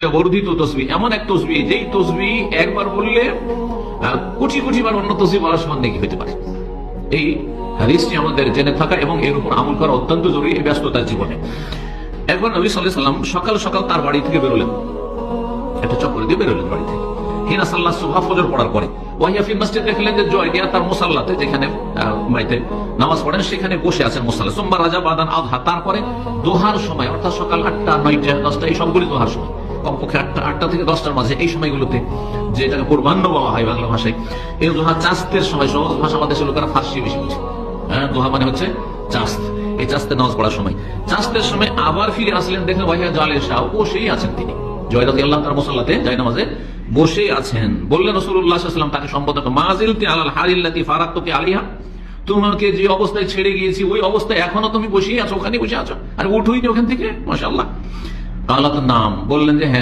বর্ধিত তসবি এমন এক তসবি যেই তসবি একবার বললে কোটি কোটি বার অন্য তসবি বলার সমান নাকি হতে পারে। এই হাদিসটি আমাদের জেনে থাকা এবং এর উপর আমল করা অত্যন্ত জরুরি এই ব্যস্ততার জীবনে। একবার নবী সাল্লাল্লাহু আলাইহি ওয়াসাল্লাম সকাল সকাল তার বাড়ি থেকে বেরোলেন, একটা চক্কর দিয়ে বেরোলেন বাড়ি থেকে। হিনা সাল্লাহ সুবহ ফজর পড়ার পরে ওয়াহিয়া ফি মসজিদ, দেখলেন যে জয়দিয়া তার মুসাল্লাতে, যেখানে বাড়িতে নামাজ পড়েন সেখানে বসে আছেন মুসাল্লা। সোমবার রাজা বাদান আযহা, তারপরে দোহার সময় অর্থাৎ সকাল 8টা 9টা 10টা এই সবগুলি দোহার সময়, কমপক্ষে 8টা থেকে 10টার মাঝে এই সময়গুলোতে, যেটাকে পূর্বাহ্ন বলা হয় বাংলা ভাষায়। এই দোহা চাস্তের সময়, সহজ ভাষা আমাদের দেশের লোকেরা ফার্সি বেশি বুঝে। দোহা মানে হচ্ছে চাস্ত, এই চাস্তের নামাজ পড়ার সময়। চাস্তের সময় আবার ফিরে আসলেন, দেখলেন ওয়াহিয়া জালিসা, বসেই আছেন তিনি জয় রাদিয়াল্লাহু তাআলা মুসাল্লাতে যায় নামাজে বসে আছেন। বললেন রাসূলুল্লাহ সাল্লাল্লাহু আলাইহি ওয়াসাল্লাম তাকে সম্বোধন করে, মাযিলতি আলাল হালিল্লাতি ফারাকতুকি আলাইহা, তোমাকে যে অবস্থায় ছেড়ে গিয়েছি ওই অবস্থায় এখনো তুমি বসেই আছো, ওখানে বসে আছো, আর উঠোই নি ওখান থেকে। মাশাআল্লাহ। কালাত নাম, বললেন যে হ্যাঁ